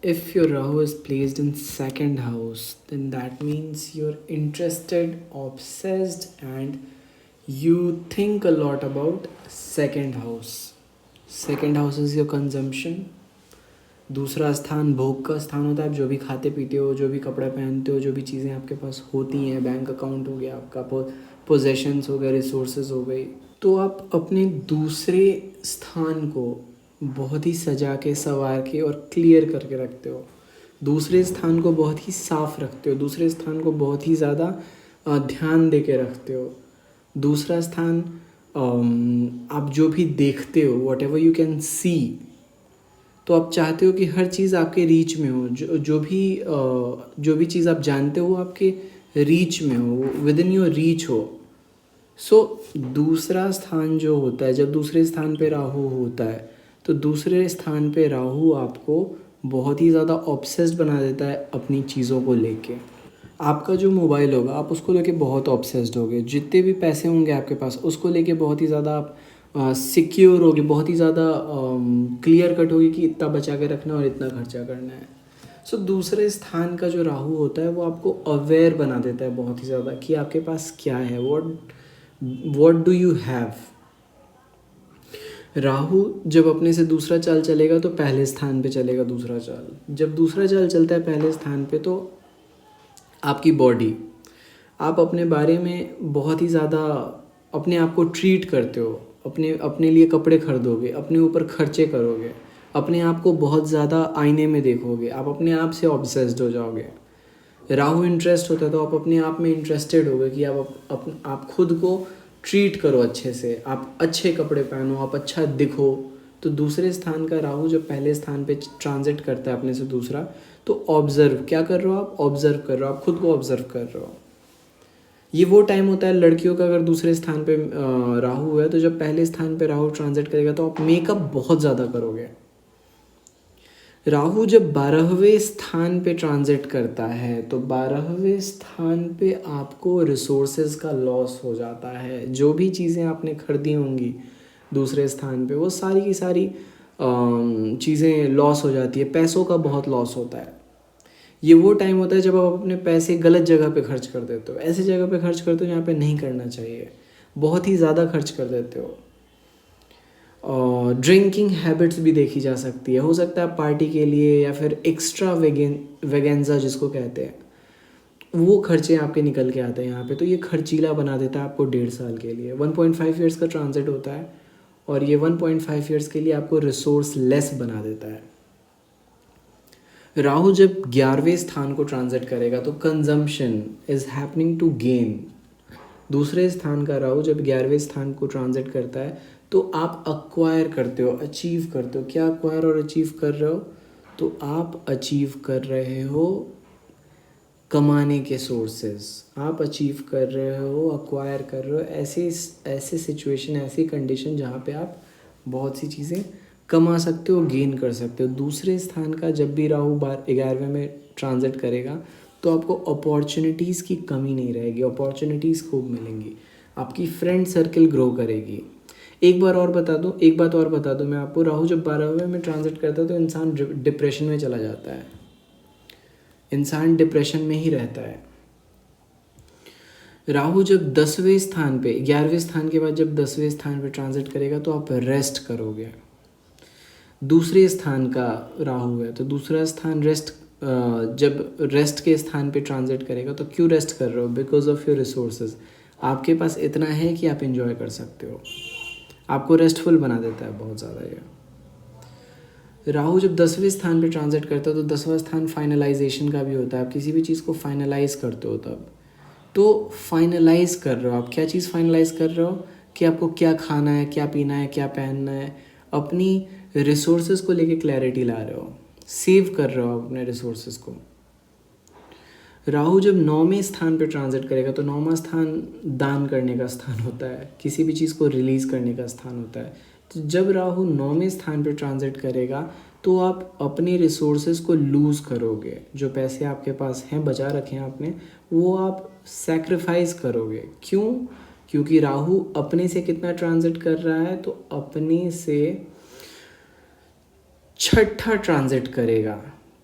if your Rahu is placed in second house, then that means you're interested, obsessed, and you think a lot about second house. Second house is your consumption. दूसरा स्थान भोग का स्थान होता है। आप जो भी खाते पीते हो, जो भी कपड़ा पहनते हो, जो भी चीज़ें आपके पास होती हैं, बैंक अकाउंट हो गया आपका, पोजेशंस हो गए, रिसोर्सेज हो गई, तो आप अपने दूसरे स्थान को बहुत ही सजा के, संवार के और क्लियर करके रखते हो। दूसरे स्थान को बहुत ही साफ रखते हो। दूसरे स्थान को बहुत ही ज़्यादा ध्यान दे के रखते हो। दूसरा स्थान आप जो भी देखते हो, what ever you can see, तो आप चाहते हो कि हर चीज़ आपके रीच में हो। जो भी चीज़ आप जानते हो वो आपके रीच में हो, विद इन योर रीच हो। सो दूसरा स्थान जो होता है, जब दूसरे स्थान पे राहु होता है, तो दूसरे स्थान पे राहु आपको बहुत ही ज़्यादा ऑब्सेस्ड बना देता है अपनी चीज़ों को लेके। आपका जो मोबाइल होगा, आप उसको लेके बहुत ऑब्सेस्ड होगे। जितने भी पैसे होंगे आपके पास, उसको लेके बहुत ही ज़्यादा आप सिक्योर होगे, बहुत ही ज़्यादा क्लियर कट होगी कि इतना बचा के रखना और इतना खर्चा करना है। सो दूसरे स्थान का जो राहु होता है वो आपको अवेयर बना देता है बहुत ही ज़्यादा कि आपके पास क्या है, what do you have. Rahu जब अपने से दूसरा चाल चलेगा तो पहले स्थान पे चलेगा दूसरा चाल। जब दूसरा चाल चलता है पहले स्थान पे, तो आपकी बॉडी, आप अपने बारे में बहुत ही ज़्यादा अपने आप को ट्रीट करते हो। अपने लिए कपड़े खरीदोगे, अपने ऊपर खर्चे करोगे, अपने आप को बहुत ज़्यादा आईने में देखोगे, आप अपने आप से ऑब्सेस्ड हो जाओगे। राहु इंटरेस्ट होता है तो आप अपने आप में इंटरेस्टेड होगे कि आप खुद को ट्रीट करो अच्छे से, आप अच्छे कपड़े पहनो, आप अच्छा दिखो। तो दूसरे स्थान का राहु जब पहले स्थान पे ट्रांजिट करता है अपने से दूसरा, तो ऑब्जर्व क्या कर रहे हो आप? ऑब्जर्व कर रहे हो, आप खुद को ऑब्जर्व कर रहे हो। ये वो टाइम होता है लड़कियों का, अगर दूसरे स्थान पे राहु है तो जब पहले स्थान पे राहु ट्रांजिट करेगा तो आप मेकअप बहुत ज़्यादा करोगे। राहु जब 12वें स्थान पे ट्रांजिट करता है तो 12वें स्थान पे आपको रिसोर्सेज का लॉस हो जाता है। जो भी चीज़ें आपने खरीदी होंगी दूसरे स्थान पे, वो सारी की सारी चीज़ें लॉस हो जाती है। पैसों का बहुत लॉस होता है। ये वो टाइम होता है जब आप अपने पैसे गलत जगह पे खर्च कर देते हो, ऐसी जगह पे खर्च करते हो जहाँ पे नहीं करना चाहिए, बहुत ही ज़्यादा खर्च कर देते हो। ड्रिंकिंग हैबिट्स भी देखी जा सकती है। हो सकता है पार्टी के लिए या फिर एक्स्ट्रा वेगेंजा जिसको कहते हैं, वो खर्चे आपके निकल के आते हैं यहाँ पे। तो ये खर्चीला बना देता है आपको 1.5 साल के लिए। 1.5 ईयर्स का ट्रांजिट होता है और ये 1.5 ईयर्स के लिए आपको रिसोर्स लेस बना देता है। राहु जब 11वें स्थान को ट्रांजिट करेगा तो consumption is happening to gain. दूसरे स्थान का राहु जब 11वें स्थान को ट्रांजिट करता है तो आप अक्वायर करते हो, अचीव करते हो। क्या अक्वायर और अचीव कर रहे हो? तो आप अचीव कर रहे हो कमाने के सोर्सेज, आप अचीव कर रहे हो, अक्वायर कर रहे हो ऐसे सिचुएशन, ऐसी कंडीशन जहाँ पे आप बहुत सी चीज़ें कमा सकते हो, गेन कर सकते हो। दूसरे स्थान का जब भी राहु 11वें में ट्रांजिट करेगा तो आपको अपॉर्चुनिटीज़ की कमी नहीं रहेगी, अपॉर्चुनिटीज़ खूब मिलेंगी, आपकी फ्रेंड सर्कल ग्रो करेगी। एक बात और बता दूँ मैं आपको, राहु जब 12वें में ट्रांजिट करता है तो इंसान डिप्रेशन में चला जाता है, इंसान डिप्रेशन में ही रहता है। राहु जब 10वें स्थान पे, 11वें स्थान के बाद जब 10वें स्थान पे ट्रांजिट करेगा तो आप रेस्ट करोगे। दूसरे स्थान का राहु है तो दूसरा स्थान रेस्ट, जब रेस्ट के स्थान पे ट्रांजिट करेगा तो क्यों रेस्ट कर रहे हो? Because of your resources. आपके पास इतना है कि आप इंजॉय कर सकते हो, आपको रेस्टफुल बना देता है बहुत ज़्यादा ये। राहु जब 10वें स्थान पे ट्रांजिट करता है तो 10वां स्थान फाइनलाइजेशन का भी होता है। आप किसी भी चीज़ को फाइनलाइज करते हो तब, तो फाइनलाइज कर रहे हो आप। क्या चीज़ फाइनलाइज कर रहे हो? कि आपको क्या खाना है, क्या पीना है, क्या पहनना है। अपनी रिसोर्सेज को लेके क्लैरिटी ला रहे हो, सेव कर रहे हो अपने रिसोर्सेज को। राहु जब 9वें स्थान पे ट्रांजिट करेगा तो 9वां स्थान दान करने का स्थान होता है, किसी भी चीज़ को रिलीज़ करने का स्थान होता है। तो जब राहु 9वें स्थान पे ट्रांजिट करेगा तो आप अपने रिसोर्सेज को लूज़ करोगे। जो पैसे आपके पास हैं, बचा रखे हैं आपने, वो आप सैक्रिफाइस करोगे। क्यों? क्योंकि राहु अपने से कितना ट्रांजिट कर रहा है? तो अपने से 6ठा ट्रांजिट करेगा।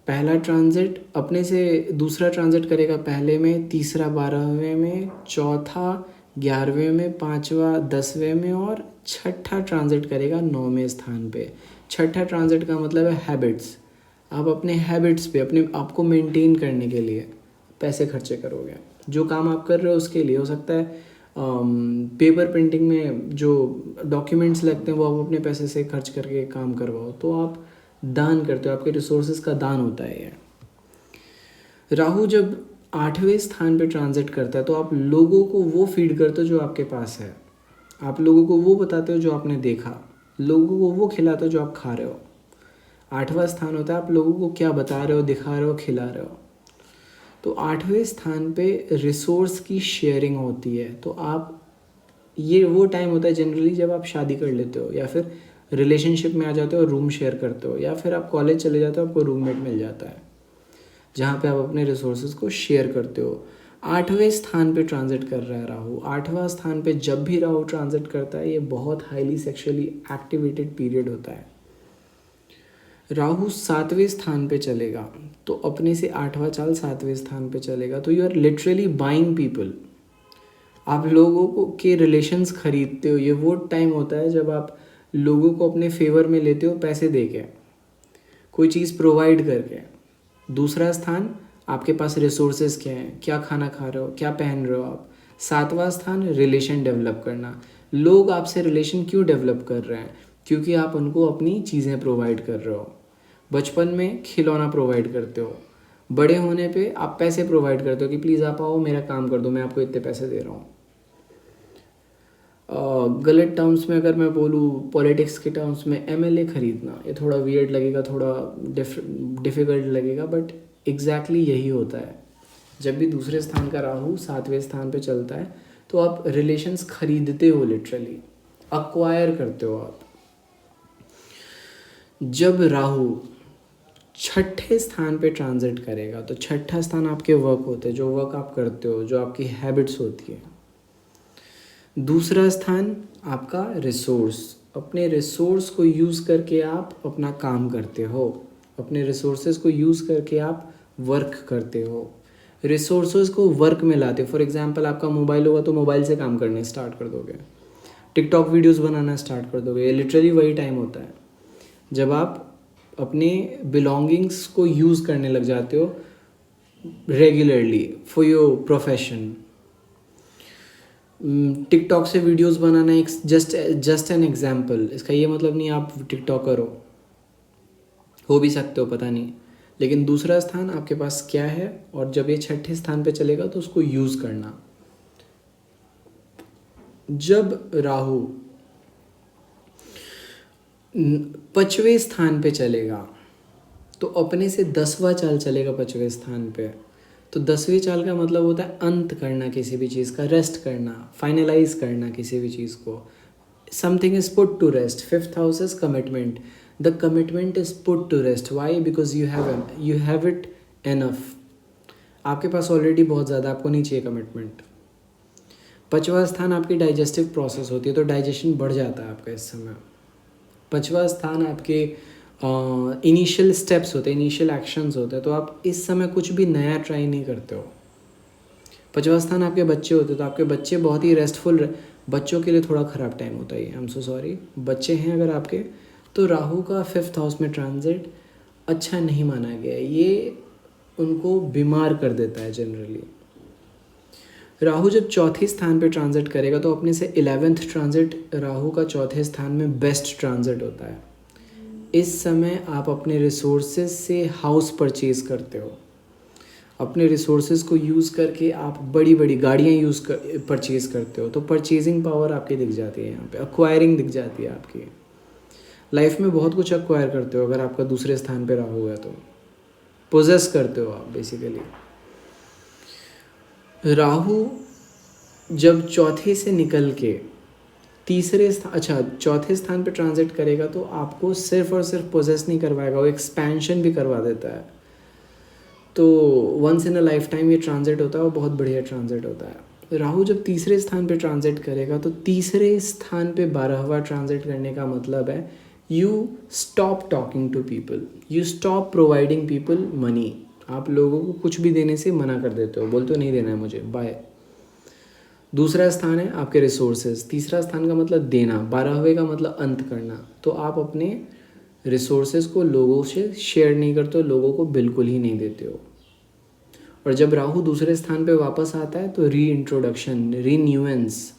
पहला ट्रांजिट अपने से दूसरा ट्रांजिट करेगा पहले में, तीसरा 12वें में, चौथा 11वें में, पांचवा 10वें में और छठा ट्रांजिट करेगा 9वें स्थान पे। छठा ट्रांजिट का मतलब है हैबिट्स। आप अपने हैबिट्स पे अपने आप को मेंटेन करने के लिए पैसे खर्चे करोगे। जो काम आप कर रहे हो उसके लिए हो सकता है पेपर प्रिंटिंग में जो डॉक्यूमेंट्स लगते हैं वो आप अपने पैसे से खर्च करके काम करवाओ, तो आप दान करते हो, आपके रिसोर्सेज का दान होता है ये। राहु जब 8वें स्थान पे ट्रांजिट करता है तो आप लोगों को वो फीड करते हो जो आपके पास है, आप लोगों को वो बताते हो जो आपने देखा, लोगों को वो खिलाते हो जो आप खा रहे हो। 8वां स्थान होता है आप लोगों को क्या बता रहे हो, दिखा रहे हो, खिला रहे हो। तो 8वें स्थान पे रिसोर्स की शेयरिंग होती है। तो आप ये वो टाइम होता है जनरली जब आप शादी कर लेते हो या फिर रिलेशनशिप में आ जाते हो, रूम शेयर करते हो, या फिर आप कॉलेज चले जाते हो, आपको रूममेट मिल जाता है जहाँ पे आप अपने रिसोर्सेज को शेयर करते हो। 8वें स्थान पे ट्रांजिट कर रहा है राहु। 8वां स्थान पे जब भी राहु ट्रांजिट करता है ये बहुत हाईली सेक्सुअली एक्टिवेटेड पीरियड होता है। राहु 7वें स्थान पे चलेगा तो अपने से 8वां चाल 7वें स्थान पे चलेगा, तो you are literally buying people. आप लोगों को के रिलेशंस खरीदते हो। ये वो टाइम होता है जब आप लोगों को अपने फेवर में लेते हो, पैसे दे के, कोई चीज़ प्रोवाइड करके। दूसरा स्थान आपके पास रिसोर्सेज क्या हैं, क्या खाना खा रहे हो, क्या पहन रहे हो आप। 7वां स्थान रिलेशन डेवलप करना। लोग आपसे रिलेशन क्यों डेवलप कर रहे हैं, क्योंकि आप उनको अपनी चीज़ें प्रोवाइड कर रहे हो। बचपन में खिलौना प्रोवाइड करते हो, बड़े होने पे आप पैसे प्रोवाइड करते हो कि प्लीज़ आप आओ मेरा काम कर दो, मैं आपको इतने पैसे दे रहा हूँ। गलत टर्म्स में अगर मैं बोलूँ, पॉलिटिक्स के टर्म्स में, एमएलए खरीदना, ये थोड़ा वियर्ड लगेगा, थोड़ा डिफ़िकल्ट लगेगा, बट एग्जैक्टली यही होता है। जब भी दूसरे स्थान का राहु 7वें स्थान पे चलता है तो आप रिलेशंस खरीदते हो, लिटरली अक्वायर करते हो आप। जब राहु छठे स्थान पे ट्रांजिट करेगा तो छठा स्थान आपके वर्क होते हैं, जो वर्क आप करते हो, जो आपकी हैबिट्स होती है। दूसरा स्थान आपका रिसोर्स, अपने रिसोर्स को यूज़ करके आप अपना काम करते हो, अपने रिसोर्सेज को यूज़ करके आप वर्क करते हो, रिसोर्सेज को वर्क में लाते हो। फॉर एग्जांपल आपका मोबाइल होगा तो मोबाइल से काम करने स्टार्ट कर दोगे, टिकटॉक वीडियोस बनाना स्टार्ट कर दोगे। ये लिटरली वही टाइम होता है जब आप अपने बिलोंगिंग्स को यूज़ करने लग जाते हो regularly for your profession. TikTok से वीडियोस बनाना एक जस्ट एन एग्जाम्पल। इसका ये मतलब नहीं आप टिकटॉकर हो भी सकते हो, पता नहीं, लेकिन दूसरा स्थान आपके पास क्या है और जब ये छठे स्थान पे चलेगा तो उसको यूज़ करना। जब राहु 5वें स्थान पे चलेगा तो अपने से 10वां चाल चलेगा 5वें स्थान पे। तो 10वें चाल का मतलब होता है अंत करना किसी भी चीज़ का, रेस्ट करना, फाइनलाइज करना किसी भी चीज़ को। Something is put to rest. 5th house is commitment. The commitment is put to rest. Why? Because you have it enough. आपके पास ऑलरेडी बहुत ज़्यादा, आपको नहीं चाहिए कमिटमेंट। 5वां स्थान आपकी डाइजेस्टिव प्रोसेस होती है, तो डाइजेशन बढ़ जाता है आपका इस समय। 5वां स्थान आपके इनिशियल स्टेप्स होते हैं, इनिशियल एक्शंस होते हैं, तो आप इस समय कुछ भी नया ट्राई नहीं करते हो। 5वां स्थान आपके बच्चे होते हैं, तो आपके बच्चे बहुत ही रेस्टफुल, बच्चों के लिए थोड़ा ख़राब टाइम होता है। आई एम सो सॉरी, बच्चे हैं अगर आपके, तो राहु का 5th हाउस में ट्रांजिट अच्छा नहीं माना गया है, ये उनको बीमार कर देता है जनरली। राहु जब चौथे स्थान पे ट्रांजिट करेगा तो अपने से 11th ट्रांजिट राहु का चौथे स्थान में बेस्ट ट्रांजिट होता है। इस समय आप अपने रिसोर्सेज से हाउस परचेज़ करते हो, अपने रिसोर्सेज को यूज़ करके आप बड़ी बड़ी गाड़ियाँ परचेज़ करते हो, तो परचेजिंग पावर आपकी दिख जाती है, यहाँ पे अक्वायरिंग दिख जाती है। आपकी लाइफ में बहुत कुछ अक्वायर करते हो अगर आपका दूसरे स्थान पे राहु है तो पोजेस करते हो आप बेसिकली। राहु जब चौथे से निकल के चौथे स्थान पे ट्रांजिट करेगा तो आपको सिर्फ और सिर्फ पोजेस नहीं करवाएगा, वो एक्सपेंशन भी करवा देता है। तो once in a lifetime ये ट्रांजिट होता है, वो बहुत बढ़िया ट्रांजिट होता है। राहु जब तीसरे स्थान पे ट्रांजिट करेगा तो तीसरे स्थान पे 12वां ट्रांजिट करने का मतलब है you stop talking to people, you stop providing people money. आप लोगों को कुछ भी देने से मना कर देते हो, बोलते हो नहीं देना है मुझे, बाय। दूसरा स्थान है आपके रिसोर्सेज। तीसरा स्थान का मतलब देना, 12वें का मतलब अंत करना। तो आप अपने रिसोर्सेज को लोगों से शेयर नहीं करते हो, लोगों को बिल्कुल ही नहीं देते हो। और जब राहु दूसरे स्थान पे वापस आता है तो री इंट्रोडक्शन, रीन्यूएंस,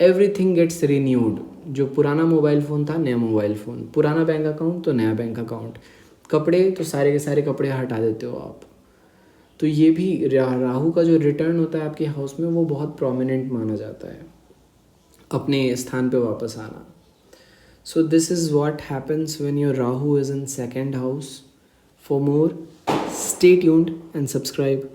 एवरीथिंग गेट्स रीन्यूड। जो पुराना मोबाइल फ़ोन था, नया मोबाइल फ़ोन, पुराना बैंक अकाउंट तो नया बैंक अकाउंट, कपड़े तो सारे के सारे कपड़े हटा देते हो आप। तो ये भी राहु का जो रिटर्न होता है आपके हाउस में, वो बहुत प्रोमिनेंट माना जाता है, अपने स्थान पे वापस आना। So this is what happens when your Rahu is in second house. For more, stay tuned and subscribe.